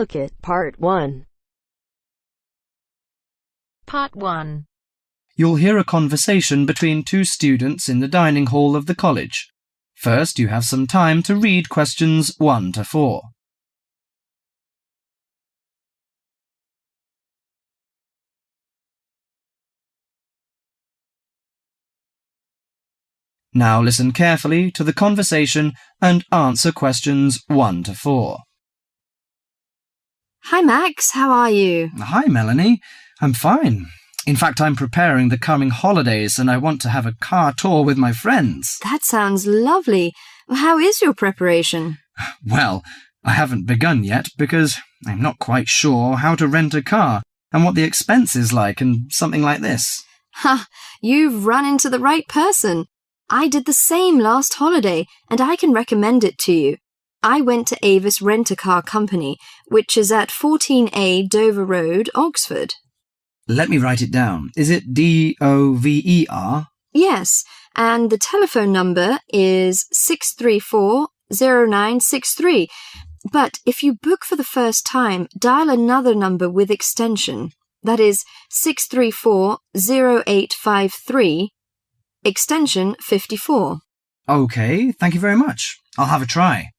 look at Part 1. Part 1. You'll hear a conversation between two students in the dining hall of the college. First, you have some time to read questions 1 to 4. Now listen carefully to the conversation and answer questions 1 to 4. Hi Max, how are you? Hi Melanie, I'm fine. In fact, I'm preparing the coming holidays and I want to have a car tour with my friends. That sounds lovely. How is your preparation? Well, I haven't begun yet because I'm not quite sure how to rent a car and what the expense is like and something like this. Ha, you've run into the right person. I did the same last holiday and I can recommend it to you. I went to Avis Rent-A-Car Company, which is at 14A Dover Road, Oxford. Let me write it down. Is it DOVER? Yes, and the telephone number is 634-0963. But if you book for the first time, dial another number with extension. That is 634-0853, extension 54. Okay, thank you very much. I'll have a try.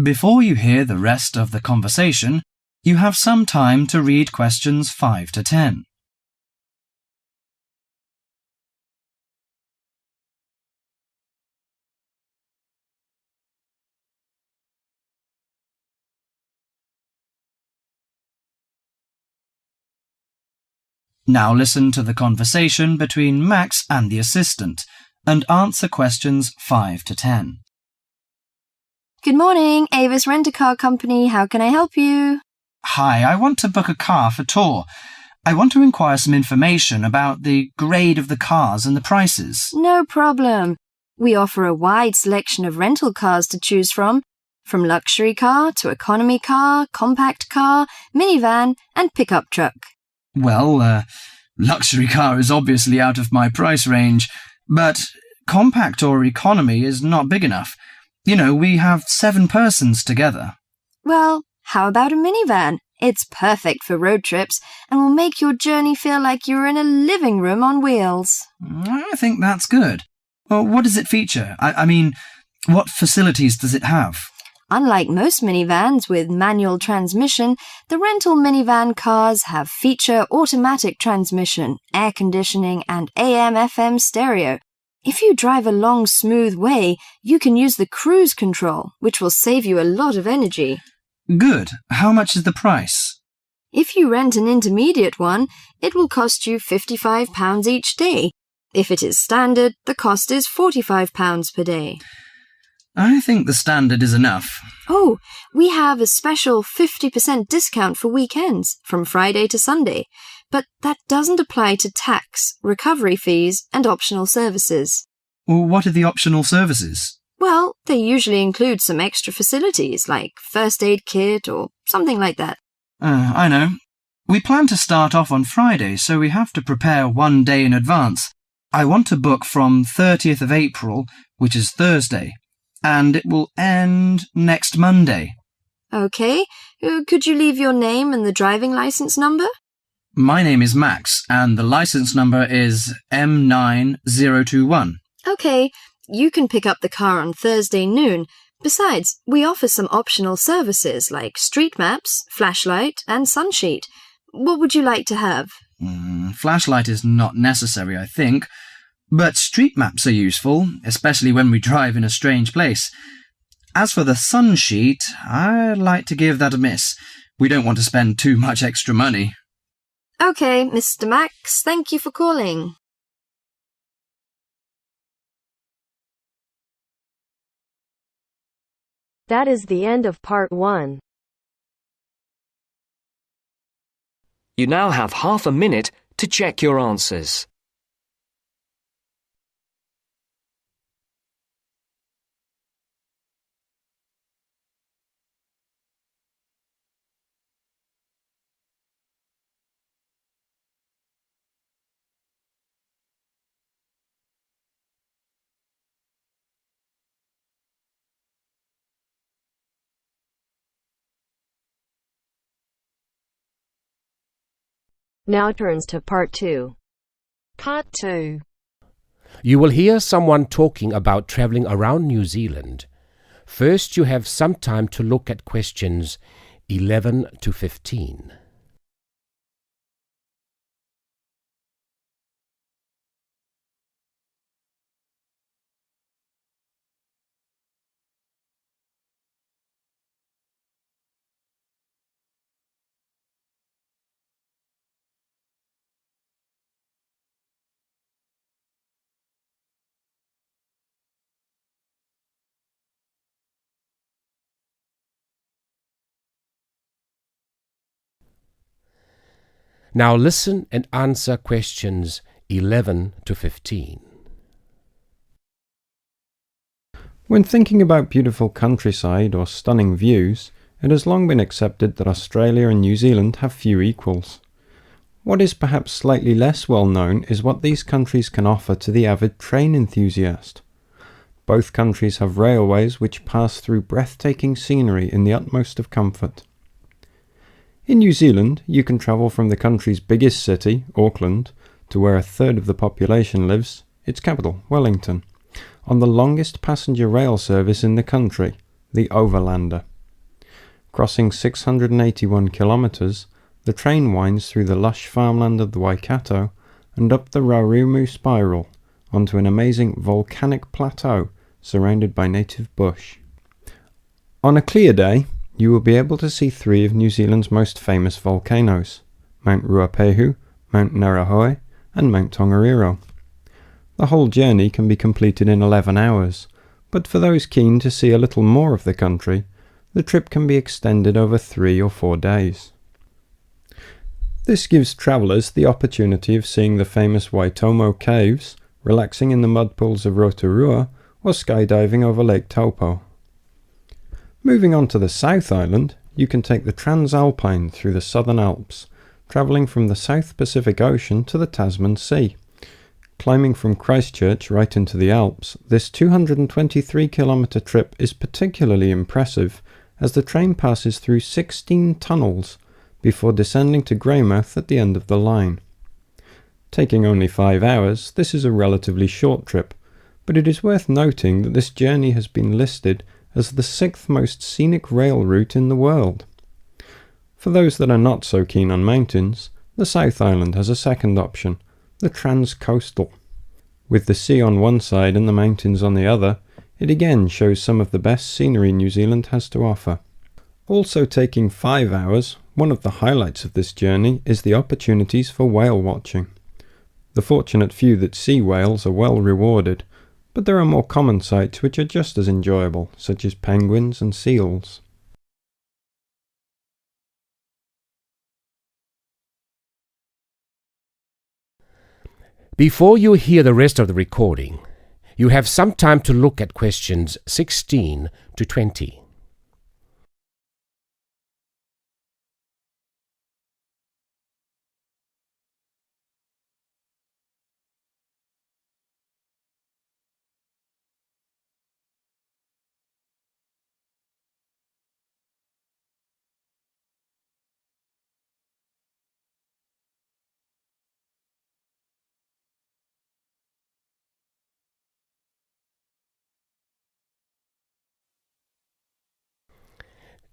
Before you hear the rest of the conversation, you have some time to read questions 5 to 10. Now listen to the conversation between Max and the assistant and answer questions 5 to 10. Good morning, Avis Rent-A-Car Company. How can I help you? Hi, I want to book a car for tour. I want to inquire some information about the grade of the cars and the prices. No problem. We offer a wide selection of rental cars to choose from luxury car to economy car, compact car, minivan, and pickup truck. Well, luxury car is obviously out of my price range, but compact or economy is not big enough. You know, we have 7 persons together. Well, how about a minivan? It's perfect for road trips and will make your journey feel like you're in a living room on wheels. I think that's good. Well, what does it feature? I mean, what facilities does it have? Unlike most minivans with manual transmission, the rental minivan cars have feature automatic transmission, air conditioning, and AM/FM stereo. If you drive a long, smooth way, you can use the cruise control, which will save you a lot of energy. Good. How much is the price? If you rent an intermediate one, it will cost you £55 each day. If it is standard, the cost is £45 per day. I think the standard is enough. Oh, we have a special 50% discount for weekends, from Friday to Sunday. But that doesn't apply to tax, recovery fees, and optional services. Well, what are the optional services? Well, they usually include some extra facilities, like first aid kit or something like that. I know. We plan to start off on Friday, so we have to prepare 1 day in advance. I want to book from 30th of April, which is Thursday, and it will end next Monday. Okay. Could you leave your name and the driving license number? My name is Max, and the license number is M9021. Okay. You can pick up the car on Thursday noon. Besides, we offer some optional services like street maps, flashlight, and sunsheet. What would you like to have? Flashlight is not necessary, I think. But street maps are useful, especially when we drive in a strange place. As for the sunsheet, I'd like to give that a miss. We don't want to spend too much extra money. Okay, Mr. Max, thank you for calling. That is the end of Part 1. You now have half a minute to check your answers. Now turns to Part 2. Part 2. You will hear someone talking about travelling around New Zealand. First, you have some time to look at questions 11 to 15. Now listen and answer questions 11 to 15. When thinking about beautiful countryside or stunning views, it has long been accepted that Australia and New Zealand have few equals. What is perhaps slightly less well known is what these countries can offer to the avid train enthusiast. Both countries have railways which pass through breathtaking scenery in the utmost of comfort. In New Zealand, you can travel from the country's biggest city, Auckland, to where a third of the population lives, its capital, Wellington, on the longest passenger rail service in the country, the Overlander. Crossing 681 kilometres, the train winds through the lush farmland of the Waikato and up the Raurumu spiral onto an amazing volcanic plateau surrounded by native bush. On a clear day, you will be able to see three of New Zealand's most famous volcanoes, Mount Ruapehu, Mount Ngauruhoe and Mount Tongariro. The whole journey can be completed in 11 hours, but for those keen to see a little more of the country, the trip can be extended over 3 or 4 days. This gives travellers the opportunity of seeing the famous Waitomo caves, relaxing in the mud pools of Rotorua, or skydiving over Lake Taupo. Moving on to the South Island, you can take the Transalpine through the Southern Alps, travelling from the South Pacific Ocean to the Tasman Sea. Climbing from Christchurch right into the Alps, this 223-kilometre trip is particularly impressive as the train passes through 16 tunnels before descending to Greymouth at the end of the line. Taking only 5 hours, this is a relatively short trip, but it is worth noting that this journey has been listed as the 6th most scenic rail route in the world. For those that are not so keen on mountains, the South Island has a second option, the Transcoastal. With the sea on one side and the mountains on the other, it again shows some of the best scenery New Zealand has to offer. Also taking 5 hours, one of the highlights of this journey is the opportunities for whale watching. The fortunate few that see whales are well rewarded, but there are more common sights which are just as enjoyable, such as penguins and seals. Before you hear the rest of the recording, you have some time to look at questions 16 to 20.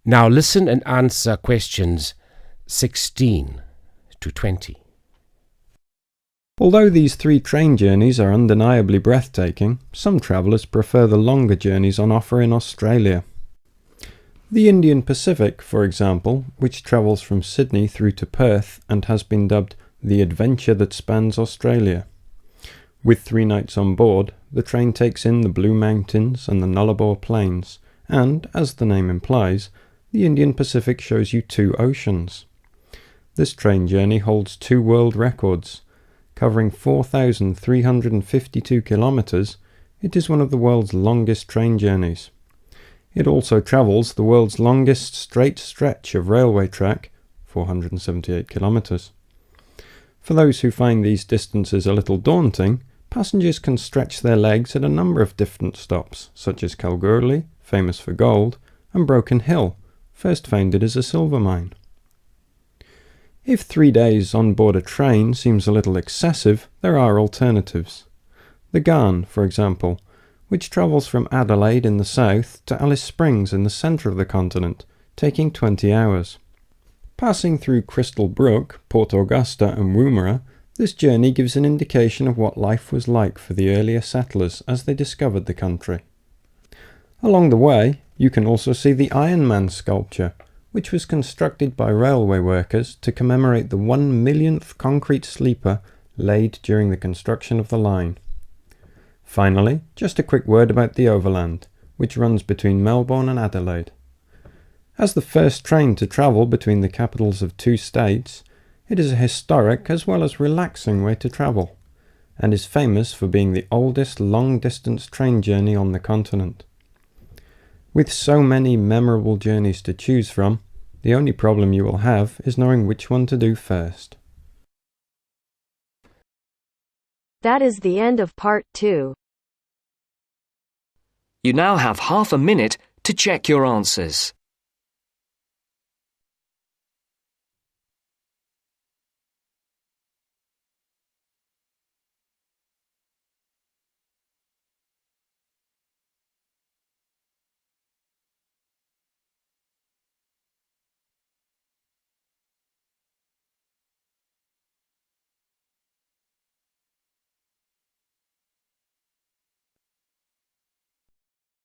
Now listen and answer questions 16 to 20. Although these 3 train journeys are undeniably breathtaking, some travellers prefer the longer journeys on offer in Australia. The Indian Pacific, for example, which travels from Sydney through to Perth and has been dubbed the adventure that spans Australia. With 3 nights on board, the train takes in the Blue Mountains and the Nullarbor Plains, and, as the name implies, the Indian Pacific shows you 2 oceans. This train journey holds 2 world records. Covering 4,352 kilometres, it is one of the world's longest train journeys. It also travels the world's longest straight stretch of railway track, 478 kilometres. For those who find these distances a little daunting, passengers can stretch their legs at a number of different stops, such as Kalgoorlie, famous for gold, and Broken Hill, first founded as a silver mine. If 3 days on board a train seems a little excessive, there are alternatives. The Garn, for example, which travels from Adelaide in the south to Alice Springs in the centre of the continent, taking 20 hours. Passing through Crystal Brook, Port Augusta and Woomera, this journey gives an indication of what life was like for the earlier settlers as they discovered the country. Along the way, you can also see the Iron Man sculpture, which was constructed by railway workers to commemorate the 1 millionth concrete sleeper laid during the construction of the line. Finally, just a quick word about the Overland, which runs between Melbourne and Adelaide. As the first train to travel between the capitals of 2 states, it is a historic as well as relaxing way to travel, and is famous for being the oldest long-distance train journey on the continent. With so many memorable journeys to choose from, the only problem you will have is knowing which one to do first. That is the end of part 2. You now have half a minute to check your answers.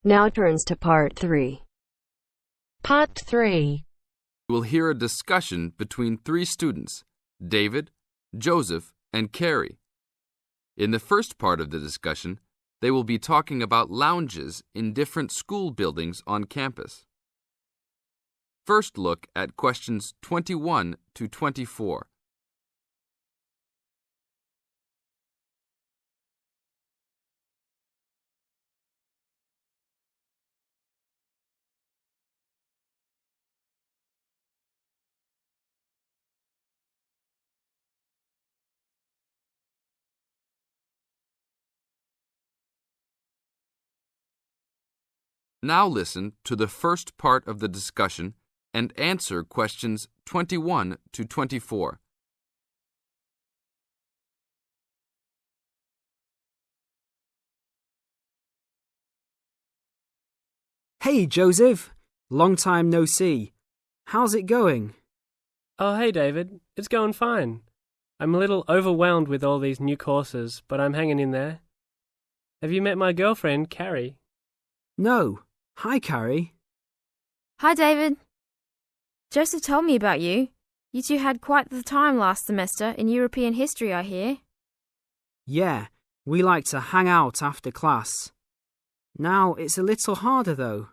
Now turns to part 3. Part 3. You will hear a discussion between 3 students, David, Joseph, and Carrie. In the first part of the discussion, they will be talking about lounges in different school buildings on campus. First, look at questions 21 to 24. Now listen to the first part of the discussion and answer questions 21 to 24. Hey, Joseph. Long time no see. How's it going? Oh, hey, David. It's going fine. I'm a little overwhelmed with all these new courses, but I'm hanging in there. Have you met my girlfriend, Carrie? No. Hi, Carrie. Hi, David. Joseph told me about you. You two had quite the time last semester in European history, I hear. Yeah, we like to hang out after class. Now it's a little harder, though.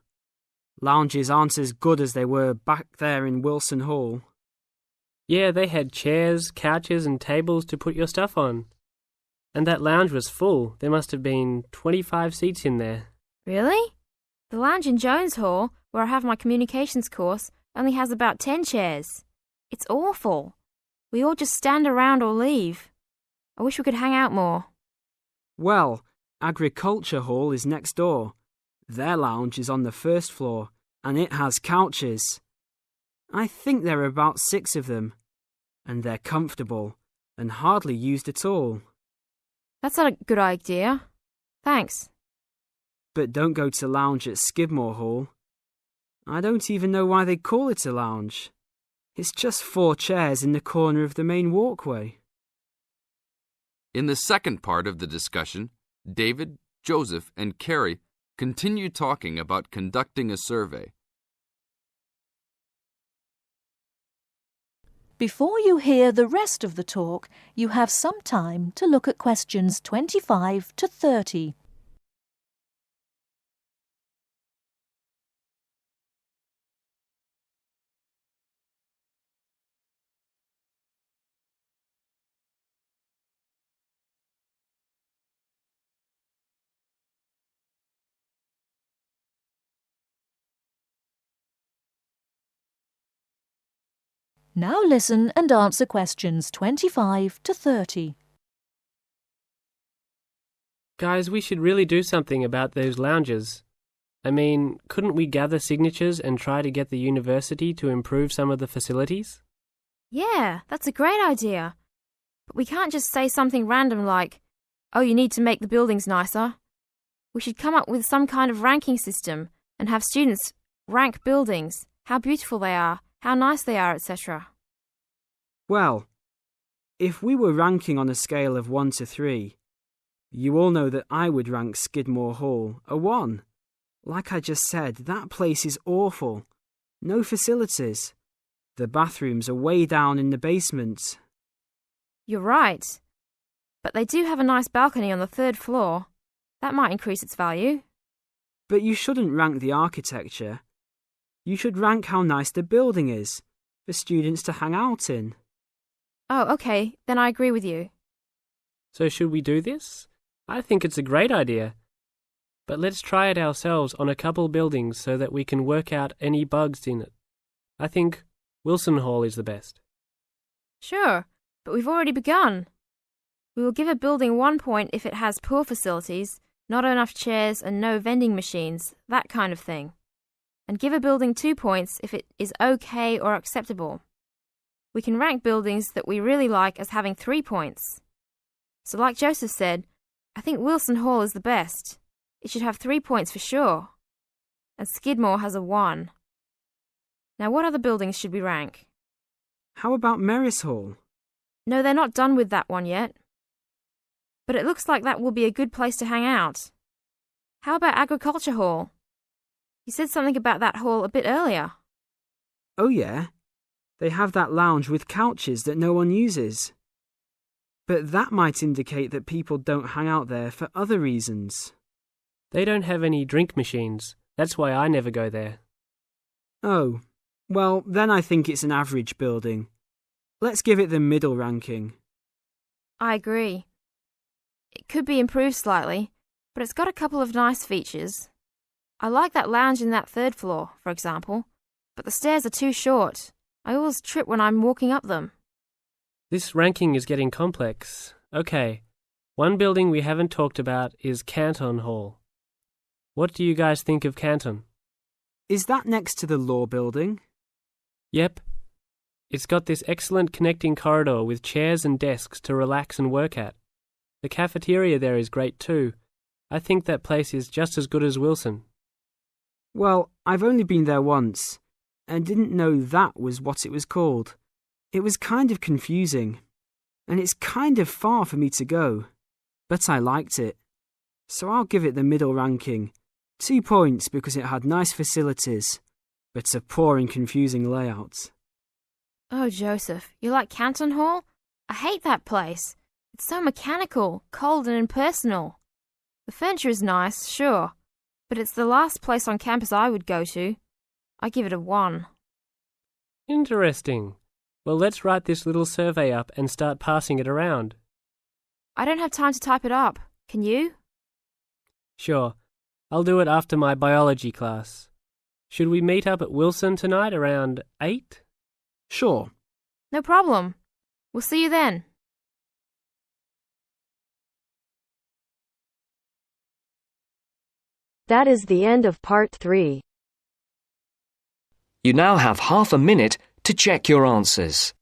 Lounges aren't as good as they were back there in Wilson Hall. Yeah, they had chairs, couches, and tables to put your stuff on. And that lounge was full. There must have been 25 seats in there. Really? The lounge in Jones Hall, where I have my communications course, only has about 10 chairs. It's awful. We all just stand around or leave. I wish we could hang out more. Well, Agriculture Hall is next door. Their lounge is on the first floor, and it has couches. I think there are about 6 of them, and they're comfortable and hardly used at all. That's not a good idea. Thanks. But don't go to lounge at Skidmore Hall. I don't even know why they call it a lounge. It's just 4 chairs in the corner of the main walkway. In the second part of the discussion, David, Joseph, and Carrie continue talking about conducting a survey. Before you hear the rest of the talk, you have some time to look at questions 25 to 30. Now listen and answer questions 25 to 30. Guys, we should really do something about those lounges. I mean, couldn't we gather signatures and try to get the university to improve some of the facilities? Yeah, that's a great idea. But we can't just say something random like, oh, you need to make the buildings nicer. We should come up with some kind of ranking system and have students rank buildings, how beautiful they are, how nice they are, etc. Well, if we were ranking on a scale of 1 to 3, you all know that I would rank Skidmore Hall a 1. Like I just said, that place is awful. No facilities. The bathrooms are way down in the basement. You're right. But they do have a nice balcony on the 3rd floor. That might increase its value. But you shouldn't rank the architecture. You should rank how nice the building is for students to hang out in. Oh, okay, then I agree with you. So should we do this? I think it's a great idea. But let's try it ourselves on a couple buildings so that we can work out any bugs in it. I think Wilson Hall is the best. Sure, but we've already begun. We will give a building 1 point if it has poor facilities, not enough chairs and no vending machines, that kind of thing. And give a building 2 points if it is okay or acceptable. We can rank buildings that we really like as having 3 points. So like Joseph said, I think Wilson Hall is the best. It should have 3 points for sure. And Skidmore has a 1. Now what other buildings should we rank? How about Merris Hall? No, they're not done with that one yet. But it looks like that will be a good place to hang out. How about Agriculture Hall? You said something about that hall a bit earlier. Oh yeah, they have that lounge with couches that no one uses. But that might indicate that people don't hang out there for other reasons. They don't have any drink machines. That's why I never go there. Oh, well, then I think it's an average building. Let's give it the middle ranking. I agree. It could be improved slightly, but it's got a couple of nice features. I like that lounge in that 3rd floor, for example, but the stairs are too short. I always trip when I'm walking up them. This ranking is getting complex. Okay, one building we haven't talked about is Canton Hall. What do you guys think of Canton? Is that next to the law building? Yep. It's got this excellent connecting corridor with chairs and desks to relax and work at. The cafeteria there is great too. I think that place is just as good as Wilson. Well, I've only been there once, and didn't know that was what it was called. It was kind of confusing, and it's kind of far for me to go, but I liked it. So I'll give it the middle ranking. 2 points because it had nice facilities, but a poor and confusing layout. Oh, Joseph, you like Canton Hall? I hate that place. It's so mechanical, cold and impersonal. The furniture is nice, sure, but it's the last place on campus I would go to. I give it a 1. Interesting. Well, let's write this little survey up and start passing it around. I don't have time to type it up. Can you? Sure. I'll do it after my biology class. Should we meet up at Wilson tonight around 8? Sure. No problem. We'll see you then. That is the end of part 3. You now have half a minute to check your answers.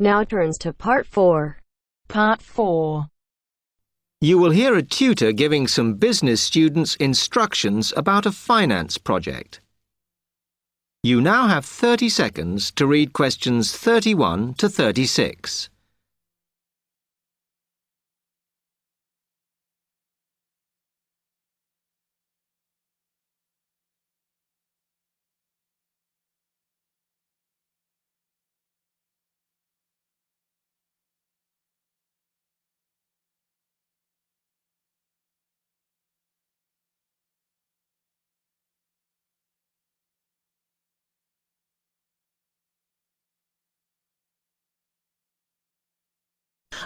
Now turns to part 4. Part 4. You will hear a tutor giving some business students instructions about a finance project. You now have 30 seconds to read questions 31 to 36.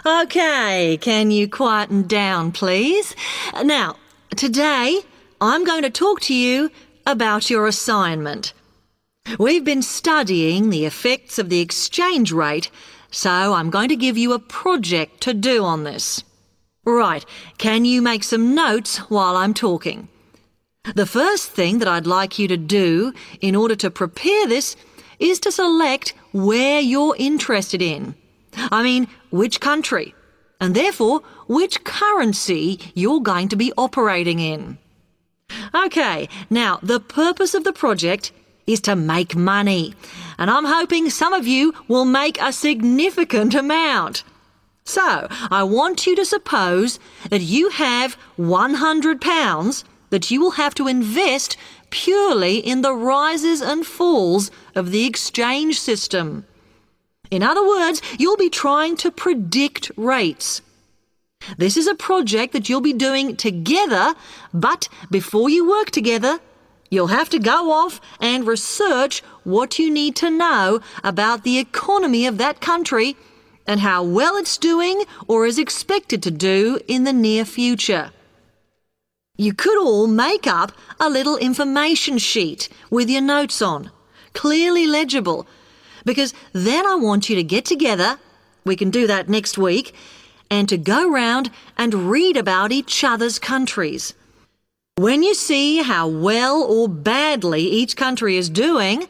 Okay, can you quieten down, please? Now, today I'm going to talk to you about your assignment. We've been studying the effects of the exchange rate, so I'm going to give you a project to do on this. Right, can you make some notes while I'm talking? The first thing that I'd like you to do in order to prepare this is to select where you're interested in. I mean, which country, and therefore which currency you're going to be operating in. Okay, now the purpose of the project is to make money, and I'm hoping some of you will make a significant amount. So, I want you to suppose that you have £100 that you will have to invest purely in the rises and falls of the exchange system. In other words, you'll be trying to predict rates. This is a project that you'll be doing together, but before you work together, you'll have to go off and research what you need to know about the economy of that country and how well it's doing or is expected to do in the near future. You could all make up a little information sheet with your notes on, clearly legible, because then I want you to get together, we can do that next week, and to go round and read about each other's countries. When you see how well or badly each country is doing,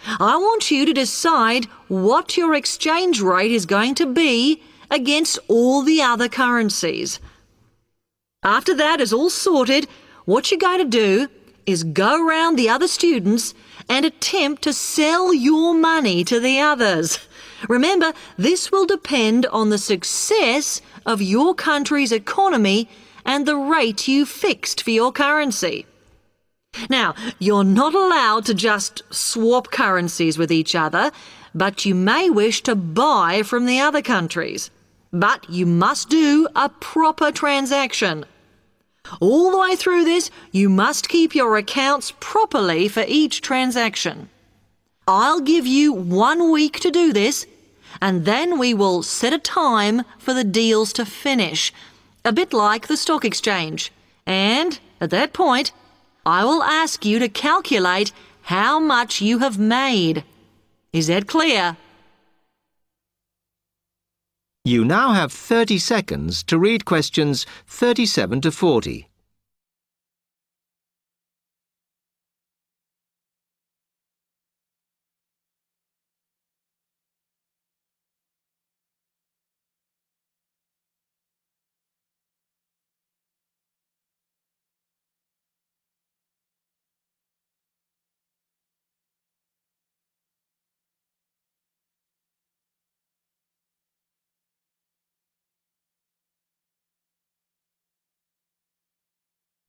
I want you to decide what your exchange rate is going to be against all the other currencies. After that is all sorted, what you're going to do is go round the other students and attempt to sell your money to the others. Remember, this will depend on the success of your country's economy and the rate you fixed for your currency. Now, you're not allowed to just swap currencies with each other, but you may wish to buy from the other countries. But you must do a proper transaction. All the way through this, you must keep your accounts properly for each transaction. I'll give you 1 week to do this, and then we will set a time for the deals to finish, a bit like the stock exchange. And at that point, I will ask you to calculate how much you have made. Is that clear? You now have 30 seconds to read questions 37 to 40.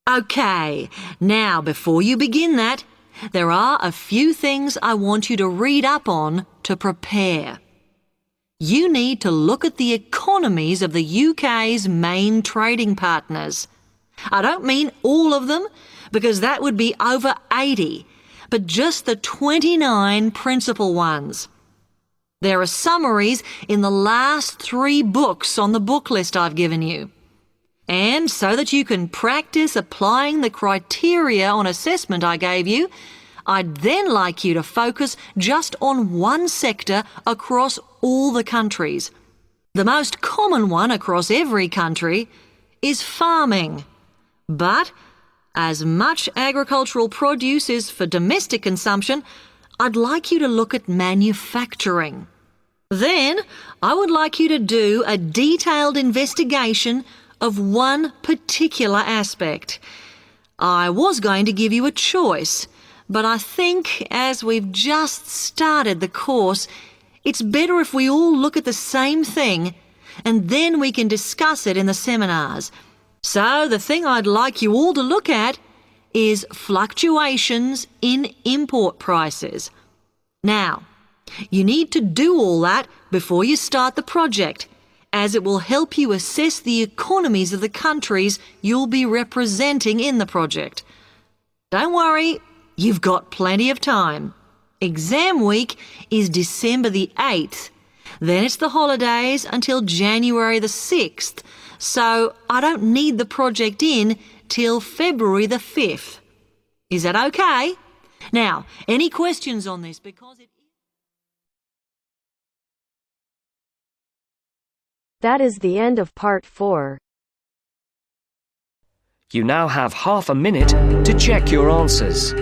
Okay, now before you begin that, there are a few things I want you to read up on to prepare. You need to look at the economies of the UK's main trading partners. I don't mean all of them, because that would be over 80, but just the 29 principal ones. There are summaries in the last 3 books on the book list I've given you. And so that you can practice applying the criteria on assessment I gave you, I'd then like you to focus just on one sector across all the countries. The most common one across every country is farming. But as much agricultural produce is for domestic consumption, I'd like you to look at manufacturing. Then I would like you to do a detailed investigation of one particular aspect. I was going to give you a choice, but I think as we've just started the course, it's better if we all look at the same thing and then we can discuss it in the seminars. So the thing I'd like you all to look at is fluctuations in import prices. Now, you need to do all that before you start the project, as it will help you assess the economies of the countries you'll be representing in the project. Don't worry, you've got plenty of time. Exam week is December the 8th, Then it's the holidays until January the 6th, so I don't need the project in till February the 5th. Is that okay? Now, any questions on this? Because it... That is the end of part 4. You now have half a minute to check your answers.